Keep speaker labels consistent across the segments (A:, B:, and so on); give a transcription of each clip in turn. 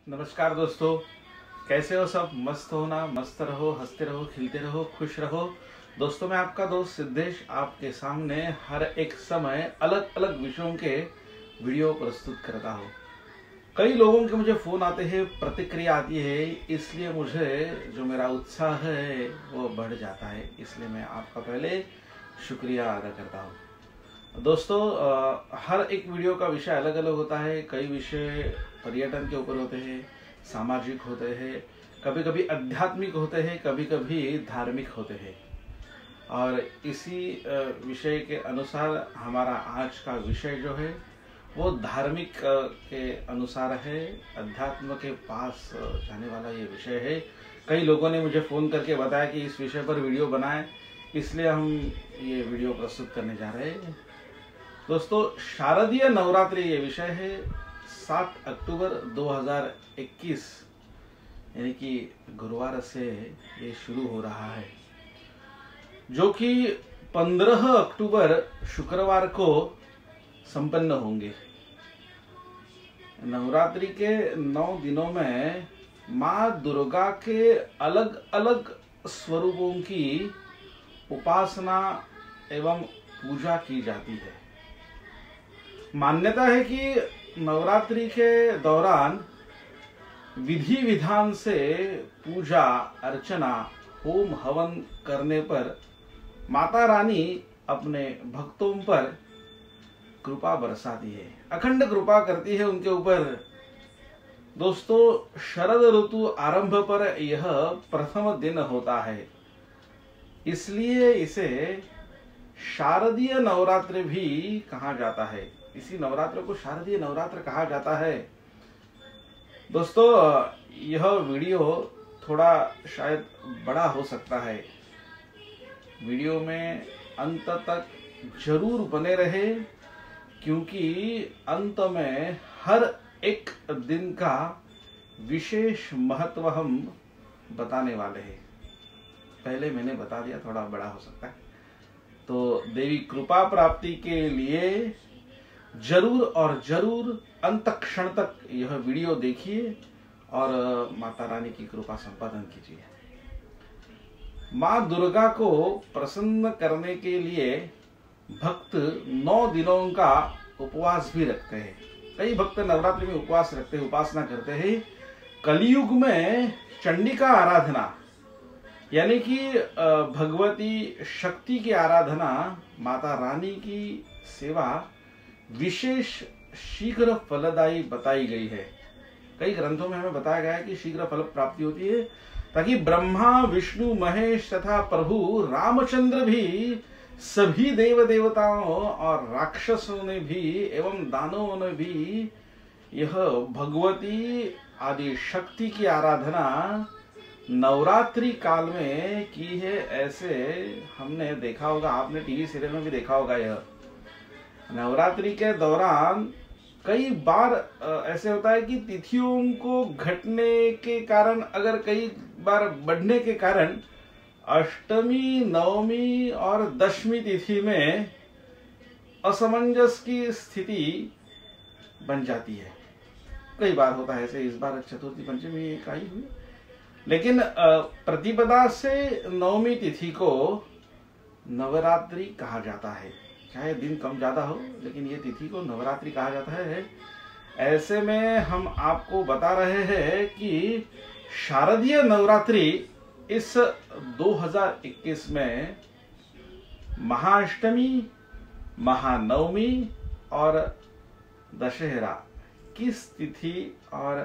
A: नमस्कार दोस्तों, कैसे हो सब। मस्त हो ना, मस्त रहो, हंसते रहो, खिलते रहो, खुश रहो। दोस्तों, मैं आपका दोस्त सिद्धेश आपके सामने हर एक समय अलग अलग विषयों के वीडियो प्रस्तुत करता हूँ। कई लोगों के मुझे फोन आते हैं, प्रतिक्रिया आती है, इसलिए मुझे जो मेरा उत्साह है वो बढ़ जाता है। इसलिए मैं आपका पहले शुक्रिया अदा करता हूँ। दोस्तों, हर एक वीडियो का विषय अलग अलग होता है। कई विषय पर्यटन के ऊपर होते हैं, सामाजिक होते हैं, कभी कभी आध्यात्मिक होते हैं, कभी कभी धार्मिक होते हैं। और इसी विषय के अनुसार हमारा आज का विषय जो है वो धार्मिक के अनुसार है, अध्यात्म के पास जाने वाला ये विषय है। कई लोगों ने मुझे फ़ोन करके बताया कि इस विषय पर वीडियो बनाएं, इसलिए हम ये वीडियो प्रस्तुत करने जा रहे हैं। दोस्तों, शारदीय नवरात्रि ये विषय है। 7 अक्टूबर 2021 यानी कि गुरुवार से ये शुरू हो रहा है, जो कि 15 अक्टूबर शुक्रवार को संपन्न होंगे। नवरात्रि के 9 दिनों में माँ दुर्गा के अलग अलग स्वरूपों की उपासना एवं पूजा की जाती है। मान्यता है कि नवरात्रि के दौरान विधि विधान से पूजा अर्चना होम हवन करने पर माता रानी अपने भक्तों पर कृपा बरसाती है, अखंड कृपा करती है उनके ऊपर। दोस्तों, शरद ऋतु आरंभ पर यह प्रथम दिन होता है, इसलिए इसे शारदीय नवरात्र भी कहा जाता है। इसी नवरात्र को शारदीय नवरात्र कहा जाता है। दोस्तों, यह वीडियो थोड़ा शायद बड़ा हो सकता है। वीडियो में अंत तक जरूर बने रहे, क्योंकि अंत में हर एक दिन का विशेष महत्व हम बताने वाले हैं। पहले मैंने बता दिया, थोड़ा बड़ा हो सकता है। तो देवी कृपा प्राप्ति के लिए जरूर और जरूर अंत क्षण तक यह वीडियो देखिए और माता रानी की कृपा संपादन कीजिए। माँ दुर्गा को प्रसन्न करने के लिए भक्त 9 दिनों का उपवास भी रखते हैं। कई भक्त नवरात्रि में उपवास रखते हैं, उपासना करते हैं। कलयुग में चंडिका आराधना यानी कि भगवती शक्ति की आराधना, माता रानी की सेवा विशेष शीघ्र फलदायी बताई गई है। कई ग्रंथों में हमें बताया गया है कि शीघ्र फल प्राप्ति होती है, ताकि ब्रह्मा विष्णु महेश तथा प्रभु रामचंद्र भी, सभी देव देवताओं और राक्षसों ने भी एवं दानवों ने भी यह भगवती आदि शक्ति की आराधना नवरात्रि काल में की है। ऐसे हमने देखा होगा, आपने टीवी सीरियल में भी देखा होगा। यह नवरात्रि के दौरान कई बार ऐसे होता है कि तिथियों को घटने के कारण, अगर कई बार बढ़ने के कारण अष्टमी, नवमी और दशमी तिथि में असमंजस की स्थिति बन जाती है। कई बार होता है ऐसे। इस बार चतुर्थी पंचमी एक आई हुई, लेकिन प्रतिपदा से नवमी तिथि को नवरात्रि कहा जाता है। चाहे दिन कम ज्यादा हो, लेकिन ये तिथि को नवरात्रि कहा जाता है। ऐसे में हम आपको बता रहे हैं कि शारदीय नवरात्रि इस 2021 में महाअष्टमी, महानवमी और दशहरा किस तिथि और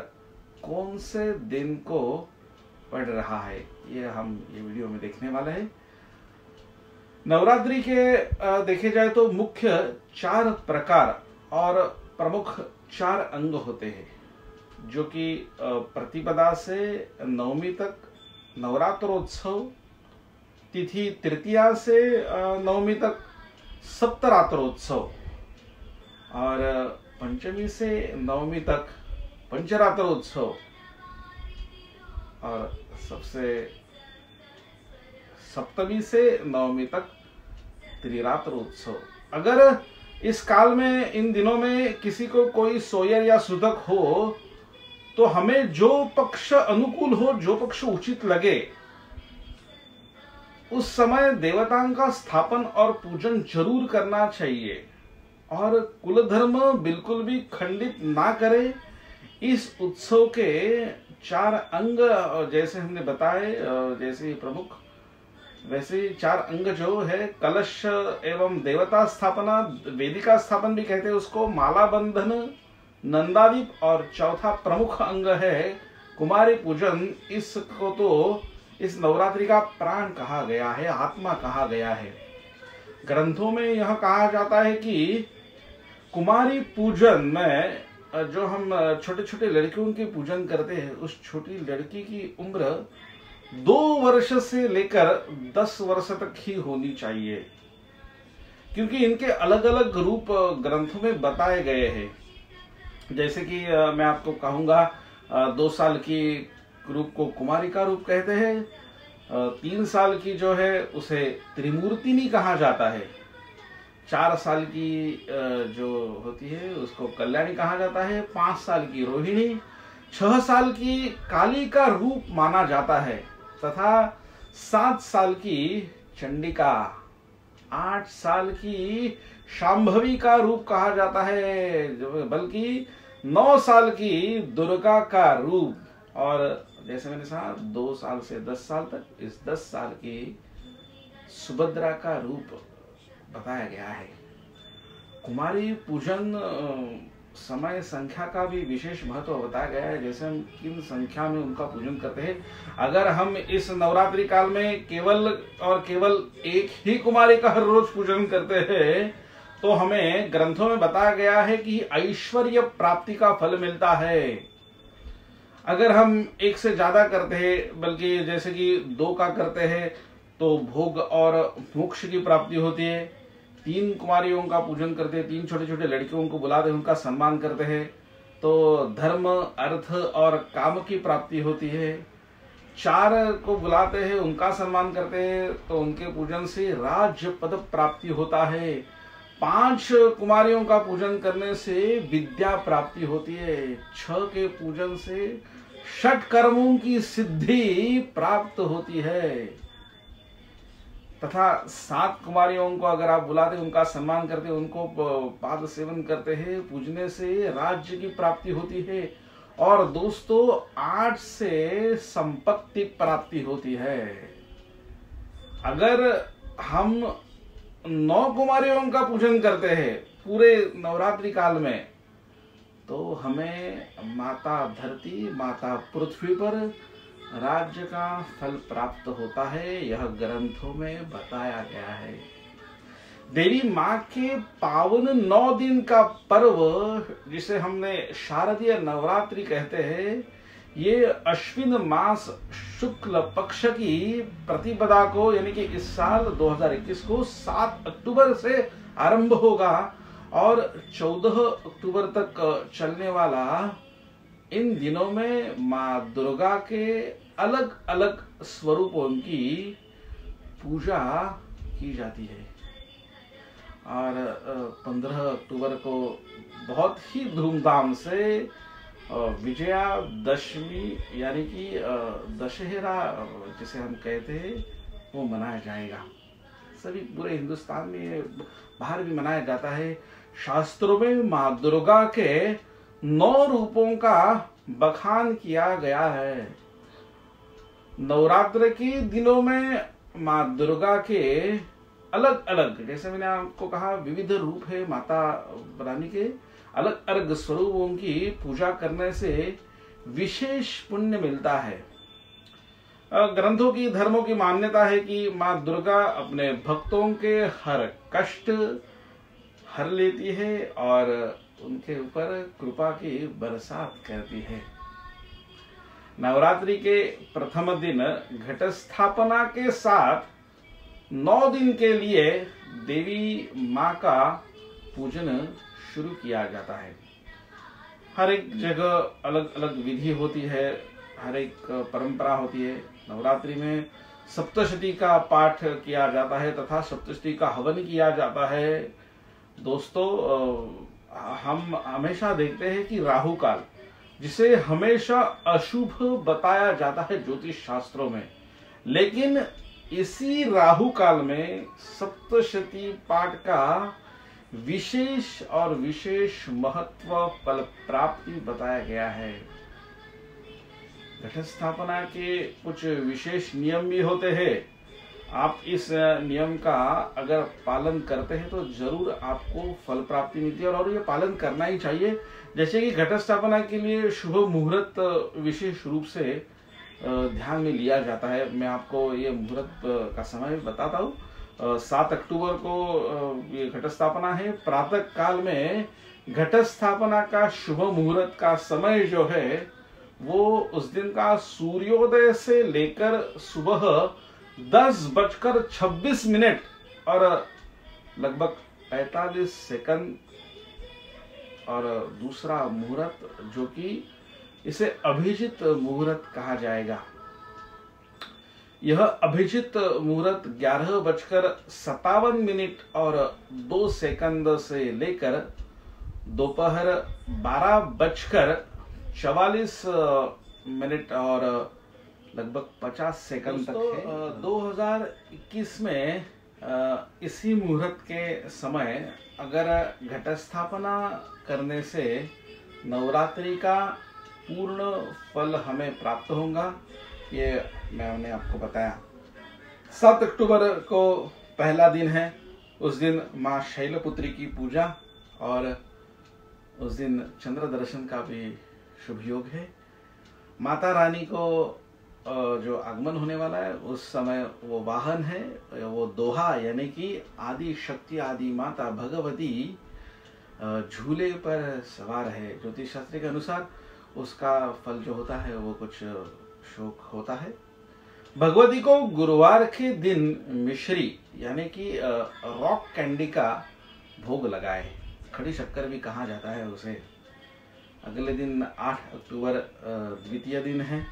A: कौन से दिन को पड़ रहा है, ये हम ये वीडियो में देखने वाले हैं। नवरात्रि के देखे जाए तो मुख्य 4 प्रकार और प्रमुख 4 अंग होते हैं, जो कि प्रतिपदा से नवमी तक नवरात्रोत्सव, तिथि तृतीया से नवमी तक सप्तरात्रोत्सव और पंचमी से नवमी तक पंचरात्रोत्सव और सबसे सप्तमी से नवमी तक त्रिरात्रोत्सव। अगर इस काल में, इन दिनों में किसी को कोई सोयर या सुतक हो तो हमें जो पक्ष अनुकूल हो, जो पक्ष उचित लगे, उस समय देवताओं का स्थापन और पूजन जरूर करना चाहिए और कुल धर्म बिल्कुल भी खंडित ना करे। इस उत्सव के 4 अंग जैसे हमने बताए, जैसे प्रमुख, वैसे 4 अंग जो है, कलश एवं देवता स्थापना, वेदिका स्थापन भी कहते हैं उसको, माला बंधन, नंदादीप, और चौथा प्रमुख अंग है कुमारी पूजन। इसको तो इस नवरात्रि का प्राण कहा गया है, आत्मा कहा गया है। ग्रंथों में यह कहा जाता है कि कुमारी पूजन में जो हम छोटे छोटे लड़कियों के पूजन करते हैं, उस छोटी लड़की की उम्र 2 वर्ष से लेकर 10 वर्ष तक ही होनी चाहिए, क्योंकि इनके अलग अलग रूप ग्रंथों में बताए गए हैं। जैसे कि मैं आपको कहूंगा, 2 साल की रूप को कुमारी का रूप कहते हैं, 3 साल की जो है उसे त्रिमूर्तिनी कहा जाता है, 4 साल की जो होती है उसको कल्याणी कहा जाता है, 5 साल की रोहिणी, 6 साल की काली का रूप माना जाता है, तथा 7 साल की चंडिका, 8 साल की शांभवी का रूप कहा जाता है, बल्कि 9 साल की दुर्गा का रूप, और जैसे मैंने कहा 2 साल से 10 साल तक इस 10 साल की सुभद्रा का रूप बताया गया है। कुमारी पूजन समय संख्या का भी विशेष महत्व बताया गया है, जैसे हम किन संख्या में उनका पूजन करते हैं। अगर हम इस नवरात्रि काल में केवल और केवल एक ही कुमारी का हर रोज पूजन करते हैं, तो हमें ग्रंथों में बताया गया है कि ऐश्वर्य प्राप्ति का फल मिलता है। अगर हम एक से ज्यादा करते हैं, बल्कि जैसे कि 2 का करते हैं, तो भोग और मोक्ष की प्राप्ति होती है। 3 कुमारियों का पूजन करते हैं, 3 छोटे छोटे लड़कियों को बुलाते हैं, उनका सम्मान करते हैं, तो धर्म, अर्थ और काम की प्राप्ति होती है। 4 को बुलाते हैं, उनका सम्मान करते हैं, तो उनके पूजन से राज्य पद प्राप्ति होता है। 5 कुमारियों का पूजन करने से विद्या प्राप्ति होती है। 6 के पूजन से षट कर्मों की सिद्धि प्राप्त होती है, तथा 7 कुमारियों को अगर आप बुलाते, उनका सम्मान करते, उनको पाद सेवन करते हैं, पूजने से राज्य की प्राप्ति होती है। और दोस्तों 8 से संपत्ति प्राप्ति होती है। अगर हम 9 कुमारियों का पूजन करते हैं पूरे नवरात्रि काल में, तो हमें माता धरती, माता पृथ्वी पर राज्य का फल प्राप्त होता है। यह ग्रंथों में बताया गया है। देवी माँ के पावन 9 दिन का पर्व, जिसे हमने शारदीय नवरात्रि कहते हैं, ये अश्विन मास शुक्ल पक्ष की प्रतिपदा को, यानी कि इस साल 2021 को 7 अक्टूबर से आरंभ होगा और 14 अक्टूबर तक चलने वाला इन दिनों में माँ दुर्गा के अलग अलग स्वरूपों की पूजा की जाती है। और 15 अक्टूबर को बहुत ही धूमधाम से विजयादशमी, यानी कि दशहरा जिसे हम कहते हैं, वो मनाया जाएगा। सभी पूरे हिंदुस्तान में, बाहर भी मनाया जाता है। शास्त्रों में माँ दुर्गा के 9 रूपों का बखान किया गया है। नवरात्र के दिनों में माँ दुर्गा के अलग अलग, जैसे मैंने आपको कहा, विविध रूप है माता रानी के। अलग अलग स्वरूपों की पूजा करने से विशेष पुण्य मिलता है। ग्रंथों की, धर्मों की मान्यता है कि माँ दुर्गा अपने भक्तों के हर कष्ट हर लेती है और उनके ऊपर कृपा की बरसात करती है। नवरात्रि के प्रथम दिन घट स्थापना के साथ 9 दिन के लिए देवी माँ का पूजन शुरू किया जाता है। हर एक जगह अलग अलग विधि होती है, हर एक परंपरा होती है। नवरात्रि में सप्तशती का पाठ किया जाता है तथा सप्तशती का हवन किया जाता है। दोस्तों, हम हमेशा देखते हैं कि राहु काल, जिसे हमेशा अशुभ बताया जाता है ज्योतिष शास्त्रों में, लेकिन इसी राहु काल में सप्तशती पाठ का विशेष और विशेष महत्व फल प्राप्ति बताया गया है। घट स्थापना के कुछ विशेष नियम भी होते हैं। आप इस नियम का अगर पालन करते हैं तो जरूर आपको फल प्राप्ति मिलती है, और ये पालन करना ही चाहिए। जैसे कि घट स्थापना के लिए शुभ मुहूर्त विशेष रूप से ध्यान में लिया जाता है। मैं आपको ये मुहूर्त का समय बताता हूँ। 7 अक्टूबर को ये घट स्थापना है। प्रातः काल में घट स्थापना का शुभ मुहूर्त का समय जो है वो उस दिन का सूर्योदय से लेकर सुबह 10:26 और लगभग 45 सेकंड, और दूसरा मुहूर्त जो कि इसे अभिजित मुहूर्त कहा जाएगा। यह अभिजित मुहूर्त 11:57 और 2 सेकंड से लेकर दोपहर 12:44 और लगभग 50 सेकंड तक है। 2021 में इसी मुहूर्त के समय अगर घट स्थापना करने से नवरात्रि का पूर्ण फल हमें प्राप्त होगा, ये मैंने आपको बताया। 7 अक्टूबर को पहला दिन है। उस दिन माँ शैलपुत्री की पूजा, और उस दिन चंद्र दर्शन का भी शुभ योग है। माता रानी को जो आगमन होने वाला है उस समय वो वाहन है, वो दोहा, यानी कि आदि शक्ति आदि माता भगवती झूले पर सवार है। ज्योतिष शास्त्र के अनुसार उसका फल जो होता है वो कुछ शोक होता है। भगवती को गुरुवार के दिन मिश्री यानी कि रॉक कैंडी का भोग लगाए। खड़ी शक्कर भी कहा जाता है उसे। अगले दिन 8 अक्टूबर द्वितीय दिन है।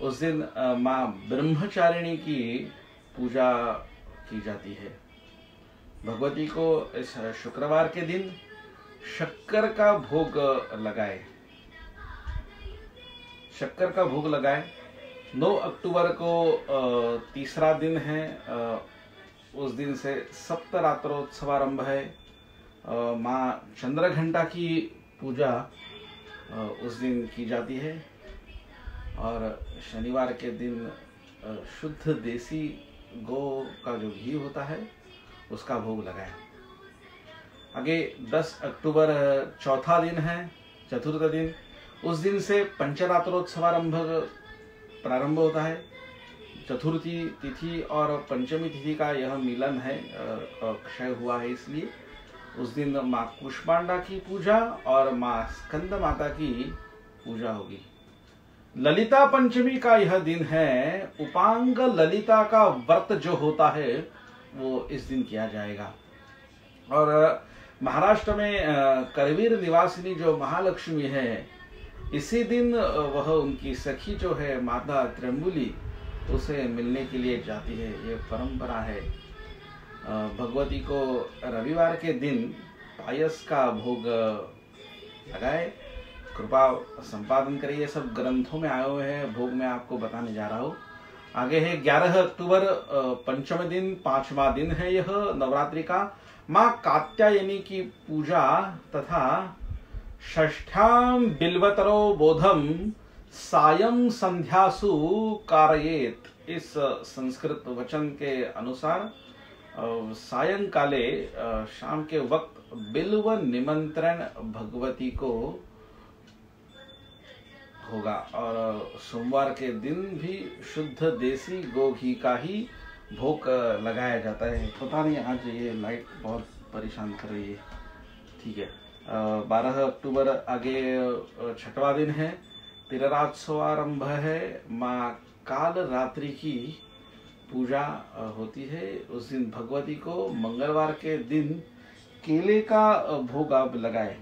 A: उस दिन माँ ब्रह्मचारिणी की पूजा की जाती है। भगवती को इस शुक्रवार के दिन शक्कर का भोग लगाए। शक्कर का भोग लगाए। 9 अक्टूबर को तीसरा दिन है। उस दिन से सप्तरात्रोत्सवारंभ है। माँ चंद्रघंटा की पूजा उस दिन की जाती है। और शनिवार के दिन शुद्ध देसी गौ का जो घी होता है उसका भोग लगाए। आगे 10 अक्टूबर चौथा दिन है, चतुर्थ दिन। उस दिन से पंचरात्रोत्सवारंभ प्रारंभ होता है। चतुर्थी तिथि और पंचमी तिथि का यह मिलन है, क्षय हुआ है, इसलिए उस दिन माँ कुष्मांडा की पूजा और माँ स्कंद माता की पूजा होगी। ललिता पंचमी का यह दिन है। उपांग ललिता का व्रत जो होता है वो इस दिन किया जाएगा। और महाराष्ट्र में करवीर निवासिनी जो महालक्ष्मी है, इसी दिन वह उनकी सखी जो है माता त्रिम्बुली उसे मिलने के लिए जाती है। ये परंपरा है। भगवती को रविवार के दिन पायस का भोग लगाए। कृपा संपादन करिए। ये सब ग्रंथों में आए हुए हैं। भोग मैं आपको बताने जा रहा हूँ। आगे है 11 अक्टूबर पंचम दिन, 5वां दिन है यह नवरात्रि का। माँ कात्यायनी की पूजा तथा षष्ठ्याम बिल्वतरो बोधम सायं संध्यासु कारयेत। इस संस्कृत वचन के अनुसार सायंकाले शाम के वक्त बिल्व निमंत्रण भगवती को होगा। और सोमवार के दिन भी शुद्ध देसी गौ घी का ही भोग लगाया जाता है। पता नहीं आज ये लाइट बहुत परेशान कर रही है। ठीक है। 12 अक्टूबर आगे 6वां दिन है। तिररात्सवारंभ है। माँ काल रात्रि की पूजा होती है। उस दिन भगवती को मंगलवार के दिन केले का भोग आप लगाए।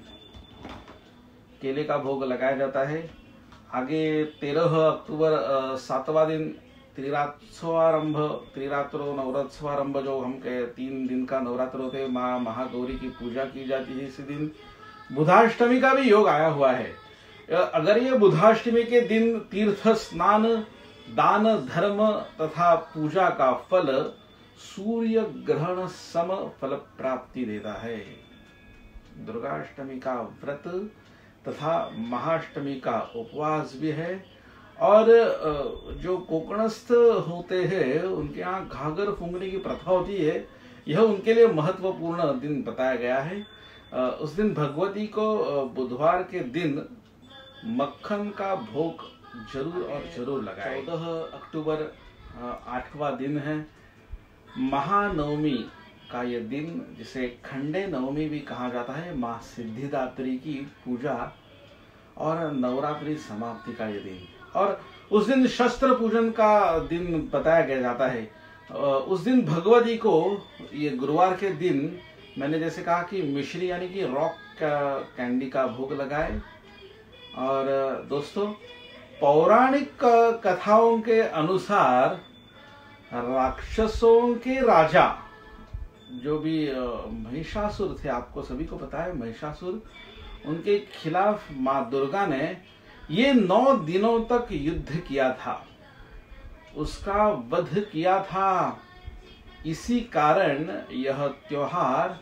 A: केले का भोग लगाया जाता है। आगे 13 अक्टूबर 7वां दिन त्रिरात्सवारंभ, त्रिरात्रो नवरात्सवारंभ जो हम कहे 3 दिन का नवरात्र होते हैं। माँ महागौरी की पूजा की जाती है। इसी दिन बुधाष्टमी का भी योग आया हुआ है। अगर ये बुधाष्टमी के दिन तीर्थ स्नान, दान, धर्म तथा पूजा का फल सूर्य ग्रहण सम फल प्राप्ति देता है। दुर्गाष्टमी का व्रत तथा महाअष्टमी का उपवास भी है। और जो कोकणस्थ होते हैं उनके यहाँ घाघर फूंकने की प्रथा होती है, यह उनके लिए महत्वपूर्ण दिन बताया गया है। उस दिन भगवती को बुधवार के दिन मक्खन का भोग जरूर और जरूर लगाएं। 14 अक्टूबर 8वां दिन है। महानवमी का यह दिन, जिसे खंडे नवमी भी कहा जाता है, माँ सिद्धिदात्री की पूजा और नवरात्रि समाप्ति का यह दिन, और उस दिन शस्त्र पूजन का दिन बताया गया जाता है। उस दिन भगवती को ये गुरुवार के दिन मैंने जैसे कहा कि मिश्री यानी कि रॉक कैंडी का भोग लगाए। और दोस्तों, पौराणिक कथाओं के अनुसार राक्षसों के राजा जो भी महिषासुर थे, आपको सभी को पता है महिषासुर, उनके खिलाफ माँ दुर्गा ने ये 9 दिनों तक युद्ध किया था, उसका वध किया था। इसी कारण यह त्योहार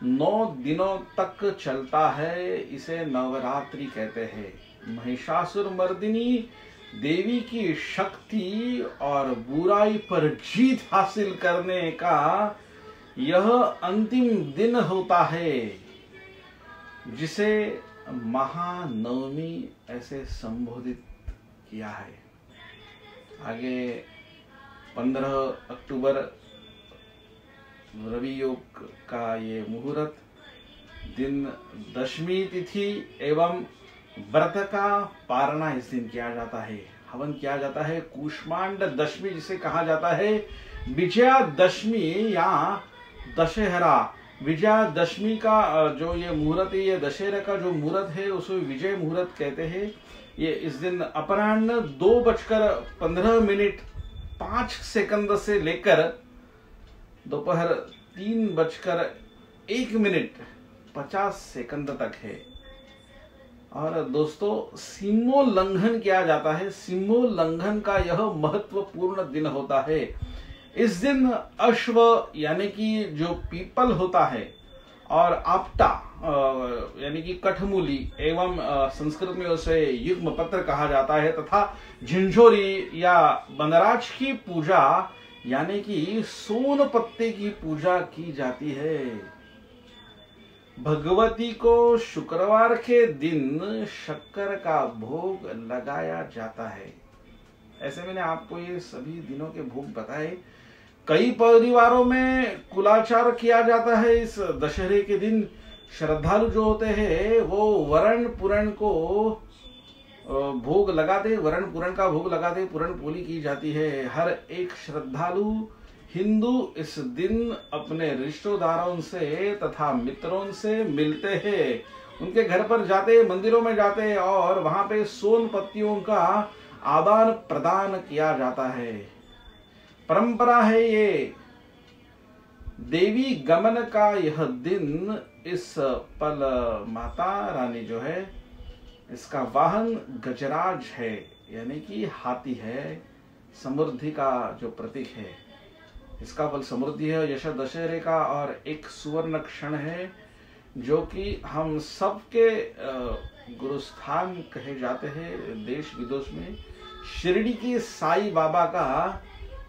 A: 9 दिनों तक चलता है, इसे नवरात्रि कहते हैं। महिषासुर मर्दिनी देवी की शक्ति और बुराई पर जीत हासिल करने का यह अंतिम दिन होता है, जिसे महानवमी ऐसे संबोधित किया है। आगे 15 अक्टूबर रवि योग का ये मुहूर्त दिन, दशमी तिथि एवं व्रत का पारणा इस दिन किया जाता है, हवन किया जाता है। कूष्मांड दशमी जिसे कहा जाता है, विजयादशमी या दशहरा। विजयादशमी का जो ये मुहूर्त है, ये दशहरा का जो मुहूर्त है उसे विजय मुहूर्त कहते हैं। ये इस दिन अपराह्न 2:15 से लेकर दोपहर 3:01 तक है। और दोस्तों, सीमोल्लंघन किया जाता है। सीमोल्लंघन का यह महत्वपूर्ण दिन होता है। इस दिन अश्व यानी कि जो पीपल होता है और आपटा यानी कि कठमूली एवं संस्कृत में उसे युग्म पत्र कहा जाता है, तथा झिंझोरी या बनराज की पूजा यानी कि सोन पत्ते की पूजा की जाती है। भगवती को शुक्रवार के दिन शक्कर का भोग लगाया जाता है। ऐसे मैंने आपको ये सभी दिनों के भोग बताए। कई परिवारों में कुलाचार किया जाता है। इस दशहरे के दिन श्रद्धालु जो होते हैं वो वरण पुरण को भोग लगाते, वरण पुरण का भोग लगाते, पुरण पोली की जाती है। हर एक श्रद्धालु हिंदू इस दिन अपने रिश्तेदारों से तथा मित्रों से मिलते हैं, उनके घर पर जाते, मंदिरों में जाते और वहां पे सोन पत्तियों का आदान प्रदान किया जाता है। परंपरा है ये। देवी गमन का यह दिन, इस पल माता रानी जो है, इसका वाहन गजराज है यानी कि हाथी है, समृद्धि का जो प्रतीक है। इसका फल समृद्धि है, यश दशहरे का और एक सुवर्ण क्षण है जो कि हम सबके गुरुस्थान कहे जाते हैं देश विदेश में। शिरडी की साईं बाबा का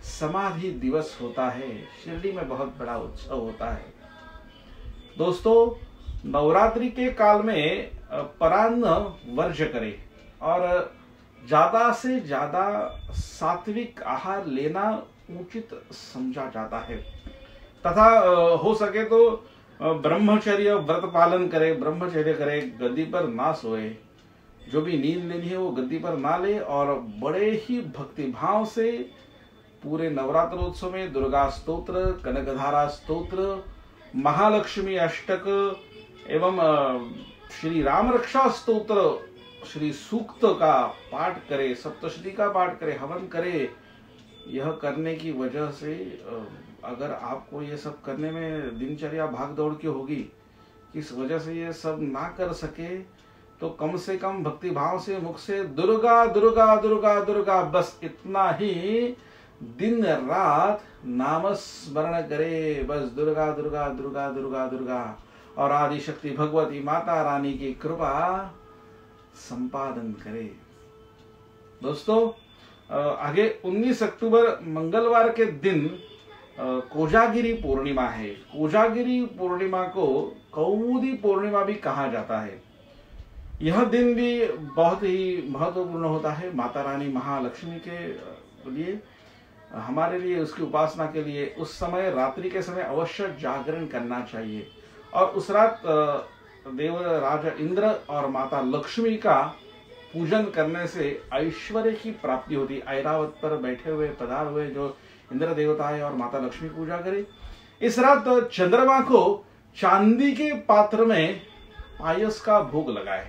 A: समाधि दिवस होता है। शिरडी में बहुत बड़ा उत्सव होता है। दोस्तों, नवरात्रि के काल में परान्न वर्ज्य करें और ज्यादा से ज्यादा सात्विक आहार लेना उचित समझा जाता है, तथा हो सके तो ब्रह्मचर्य व्रत पालन करे, ब्रह्मचर्य करे, गद्दी पर ना सोए, जो भी नींद लेनी है वो गद्दी पर ना ले, और बड़े ही भक्तिभाव से पूरे नवरात्रोत्सव में दुर्गा स्तोत्र, कनकधारा स्तोत्र, महालक्ष्मी अष्टक एवं श्री राम रक्षा स्तोत्र, श्री सूक्त का पाठ करे, सप्तशती का पाठ करे, हवन करे। यह करने की वजह से अगर आपको ये सब करने में दिनचर्या भाग दौड़ की होगी, किस वजह से ये सब ना कर सके, तो कम से कम भक्ति भाव से मुख से दुर्गा दुर्गा दुर्गा दुर्गा, बस इतना ही दिन रात नाम स्मरण करे, बस दुर्गा दुर्गा दुर्गा दुर्गा दुर्गा, और आदि शक्ति भगवती माता रानी की कृपा संपादन करे। दोस्तों आगे 19 अक्टूबर मंगलवार के दिन कोजागिरी पूर्णिमा है। कोजागिरी पूर्णिमा को कौमुदी पूर्णिमा भी कहा जाता है। यह दिन भी बहुत ही महत्वपूर्ण होता है माता रानी महालक्ष्मी के लिए, हमारे लिए, उसकी उपासना के लिए। उस समय रात्रि के समय अवश्य जागरण करना चाहिए, और उस रात देवराज इंद्र और माता लक्ष्मी का पूजन करने से ऐश्वर्य की प्राप्ति होती। ऐरावत पर बैठे हुए पधार हुए जो इंद्र देवता है और माता लक्ष्मी पूजा करे। इस रात चंद्रमा को चांदी के पात्र में पायस का भोग लगाए।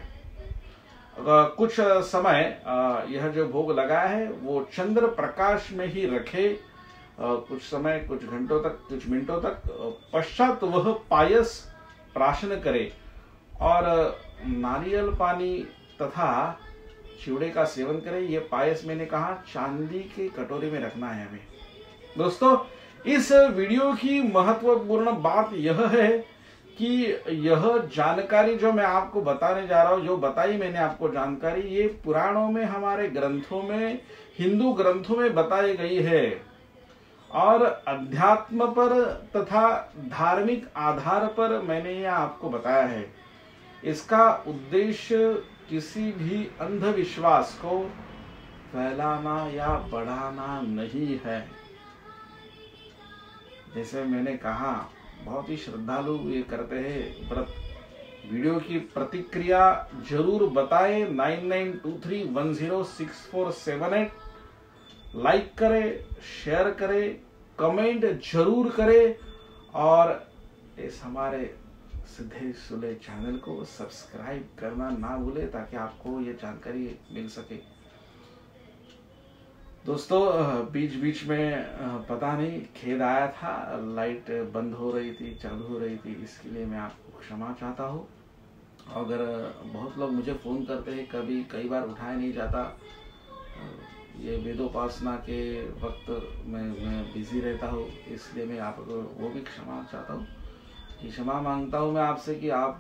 A: कुछ समय यह जो भोग लगाया है वो चंद्र प्रकाश में ही रखे, कुछ समय, कुछ घंटों तक, कुछ मिनटों तक। पश्चात वह पायस प्राशन करे और नारियल पानी तथा चिवड़े का सेवन करे। ये पायस मैंने कहा चांदी के कटोरी में रखना है हमें। दोस्तों इस वीडियो की महत्वपूर्ण बात यह है कि यह जानकारी जो मैं आपको बताने जा रहा हूं, जो बताई मैंने आपको जानकारी, ये पुराणों में, हमारे ग्रंथों में, हिंदू ग्रंथों में बताई गई है, और अध्यात्म पर तथा धार्मिक आधार पर मैंने यह आपको बताया है। इसका उद्देश्य किसी भी अंधविश्वास को फैलाना या बढ़ाना नहीं है। जैसे मैंने कहा, बहुत ही श्रद्धालु ये करते हैं व्रत। वीडियो की प्रतिक्रिया जरूर बताएं। 9923106478 लाइक करें, शेयर करें, कमेंट जरूर करें, और इस हमारे सीधे सुले चैनल को सब्सक्राइब करना ना भूले, ताकि आपको ये जानकारी मिल सके। दोस्तों बीच बीच में पता नहीं खेद आया था, लाइट बंद हो रही थी, चालू हो रही थी, इसके लिए मैं आपको क्षमा चाहता हूँ। अगर बहुत लोग मुझे फ़ोन करते हैं, कई बार उठाया नहीं जाता, ये वेदोपासना के वक्त मैं बिजी रहता हूँ, इसलिए मैं आपको वो भी क्षमा चाहता हूँ। क्षमा मांगता हूँ मैं आपसे कि आप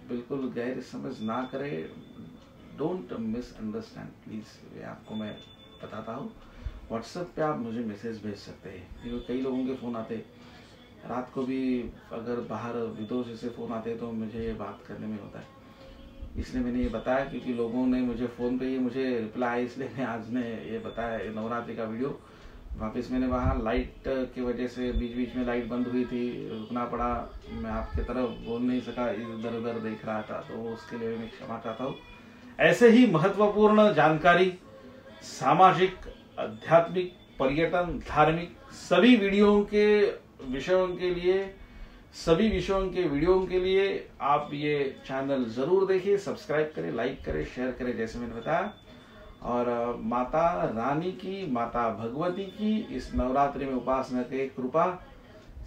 A: बिल्कुल गैर समझ ना करें, डोंट मिसअंडरस्टैंड प्लीज़। ये आपको मैं बताता हूँ। व्हाट्सएप पे आप मुझे मैसेज भेज सकते हैं, क्योंकि कई लोगों के फ़ोन आते, रात को भी अगर बाहर विदेश से फ़ोन आते तो मुझे ये बात करने में होता है। इसलिए मैंने ये बताया, क्योंकि लोगों ने मुझे फ़ोन पे ही मुझे रिप्लाई, इसलिए मैं आज ने ये बताया। नवरात्रि का वीडियो वापस मैंने वहाँ लाइट की वजह से बीच बीच में लाइट बंद हुई थी, रुकना पड़ा, मैं आपकी तरफ बोल नहीं सका, इधर उधर देख रहा था, तो उसके लिए मैं क्षमा चाहता हूँ। ऐसे ही महत्वपूर्ण जानकारी, सामाजिक, आध्यात्मिक, पर्यटन, धार्मिक सभी विषयों के वीडियो के लिए आप ये चैनल जरूर देखिए, सब्सक्राइब करें, लाइक करें, शेयर करें, जैसे मैंने बताया। और माता रानी की, माता भगवती की इस नवरात्रि में उपासना के कृपा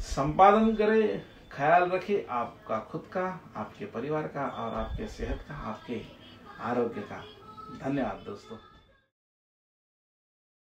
A: संपादन करें। ख्याल रखें आपका खुद का, आपके परिवार का, और आपके सेहत का, आपके आरोग्य का। धन्यवाद दोस्तों।